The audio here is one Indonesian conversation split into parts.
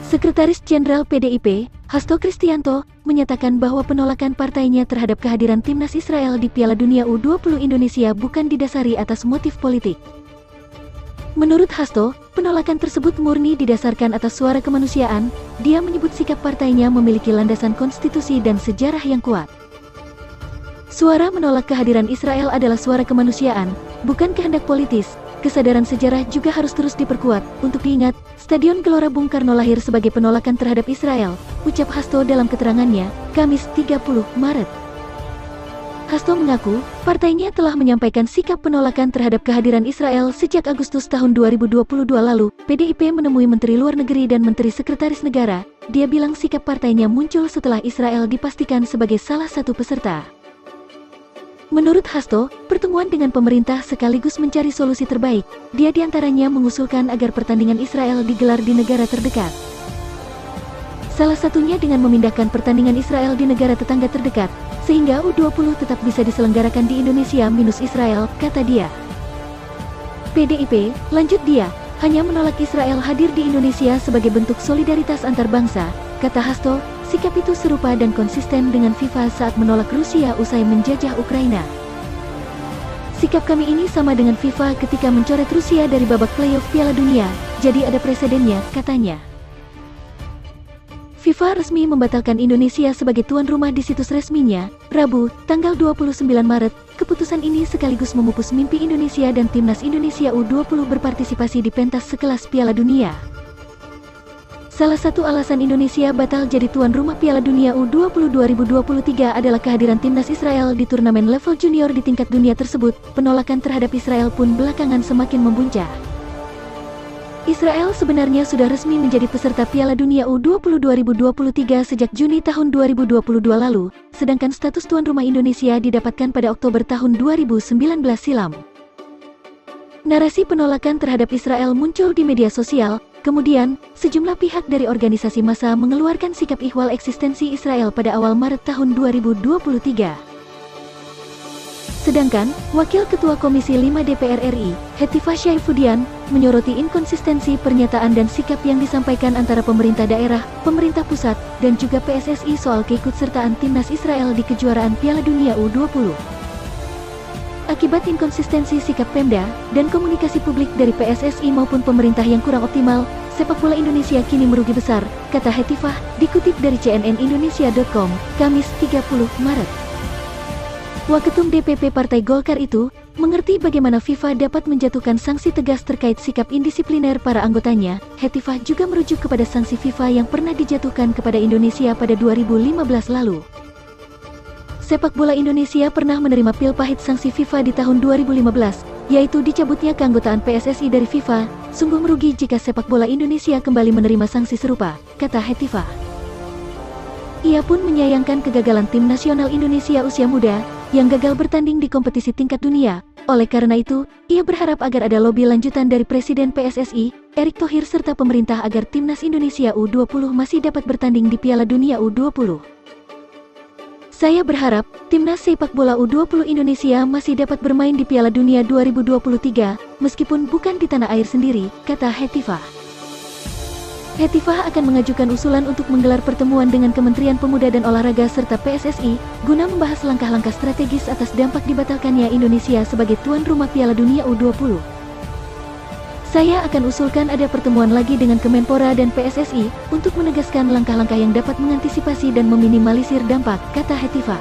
Sekretaris Jenderal PDIP, Hasto Kristianto, menyatakan bahwa penolakan partainya terhadap kehadiran timnas Israel di Piala Dunia U20 Indonesia bukan didasari atas motif politik. Menurut Hasto, penolakan tersebut murni didasarkan atas suara kemanusiaan. Dia menyebut sikap partainya memiliki landasan konstitusi dan sejarah yang kuat. Suara menolak kehadiran Israel adalah suara kemanusiaan, bukan kehendak politis. Kesadaran sejarah juga harus terus diperkuat. Untuk diingat, Stadion Gelora Bung Karno lahir sebagai penolakan terhadap Israel, ucap Hasto dalam keterangannya, Kamis 30 Maret. Hasto mengaku, partainya telah menyampaikan sikap penolakan terhadap kehadiran Israel sejak Agustus tahun 2022 lalu. PDIP menemui Menteri Luar Negeri dan Menteri Sekretaris Negara. Dia bilang sikap partainya muncul setelah Israel dipastikan sebagai salah satu peserta. Menurut Hasto, pertemuan dengan pemerintah sekaligus mencari solusi terbaik. Dia diantaranya mengusulkan agar pertandingan Israel digelar di negara terdekat. Salah satunya dengan memindahkan pertandingan Israel di negara tetangga terdekat, sehingga U20 tetap bisa diselenggarakan di Indonesia minus Israel, kata dia. PDIP, lanjut dia, hanya menolak Israel hadir di Indonesia sebagai bentuk solidaritas antar bangsa, kata Hasto. Sikap itu serupa dan konsisten dengan FIFA saat menolak Rusia usai menjajah Ukraina. Sikap kami ini sama dengan FIFA ketika mencoret Rusia dari babak playoff Piala Dunia, jadi ada presidennya, katanya. FIFA resmi membatalkan Indonesia sebagai tuan rumah di situs resminya, Rabu, tanggal 29 Maret. Keputusan ini sekaligus memupus mimpi Indonesia dan timnas Indonesia U20 berpartisipasi di pentas sekelas Piala Dunia. Salah satu alasan Indonesia batal jadi tuan rumah Piala Dunia U20 2023 adalah kehadiran timnas Israel di turnamen level junior di tingkat dunia tersebut. Penolakan terhadap Israel pun belakangan semakin membuncah. Israel sebenarnya sudah resmi menjadi peserta Piala Dunia U20 2023 sejak Juni tahun 2022 lalu, sedangkan status tuan rumah Indonesia didapatkan pada Oktober tahun 2019 silam. Narasi penolakan terhadap Israel muncul di media sosial. Kemudian, sejumlah pihak dari organisasi massa mengeluarkan sikap ihwal eksistensi Israel pada awal Maret tahun 2023. Sedangkan, Wakil Ketua Komisi 5 DPR RI, Hetifah Syaifuddin, menyoroti inkonsistensi pernyataan dan sikap yang disampaikan antara pemerintah daerah, pemerintah pusat, dan juga PSSI soal keikutsertaan timnas Israel di kejuaraan Piala Dunia U20. Akibat inkonsistensi sikap Pemda dan komunikasi publik dari PSSI maupun pemerintah yang kurang optimal, sepak bola Indonesia kini merugi besar, kata Hetifah, dikutip dari cnnindonesia.com, Kamis 30 Maret. Waketum DPP Partai Golkar itu mengerti bagaimana FIFA dapat menjatuhkan sanksi tegas terkait sikap indisipliner para anggotanya. Hetifah juga merujuk kepada sanksi FIFA yang pernah dijatuhkan kepada Indonesia pada 2015 lalu. Sepak bola Indonesia pernah menerima pil pahit sanksi FIFA di tahun 2015, yaitu dicabutnya keanggotaan PSSI dari FIFA. Sungguh merugi jika sepak bola Indonesia kembali menerima sanksi serupa, kata Hetifah. Ia pun menyayangkan kegagalan tim nasional Indonesia usia muda, yang gagal bertanding di kompetisi tingkat dunia. Oleh karena itu, ia berharap agar ada lobi lanjutan dari Presiden PSSI, Erick Thohir serta pemerintah agar timnas Indonesia U20 masih dapat bertanding di Piala Dunia U20. Saya berharap, timnas sepak bola U20 Indonesia masih dapat bermain di Piala Dunia 2023, meskipun bukan di tanah air sendiri, kata Hetifah. Hetifah akan mengajukan usulan untuk menggelar pertemuan dengan Kementerian Pemuda dan Olahraga serta PSSI, guna membahas langkah-langkah strategis atas dampak dibatalkannya Indonesia sebagai tuan rumah Piala Dunia U20. Saya akan usulkan ada pertemuan lagi dengan Kemenpora dan PSSI untuk menegaskan langkah-langkah yang dapat mengantisipasi dan meminimalisir dampak, kata Hetifah.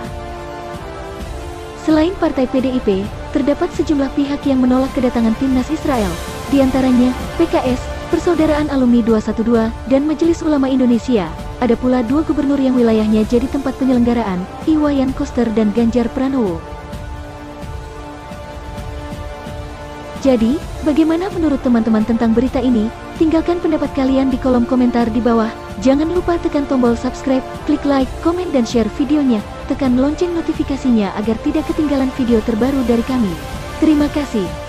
Selain partai PDIP, terdapat sejumlah pihak yang menolak kedatangan timnas Israel, diantaranya PKS, Persaudaraan Alumni 212, dan Majelis Ulama Indonesia. Ada pula dua gubernur yang wilayahnya jadi tempat penyelenggaraan, Iwayan Koster dan Ganjar Pranowo. Jadi, bagaimana menurut teman-teman tentang berita ini? Tinggalkan pendapat kalian di kolom komentar di bawah. Jangan lupa tekan tombol subscribe, klik like, komen dan share videonya. Tekan lonceng notifikasinya agar tidak ketinggalan video terbaru dari kami. Terima kasih.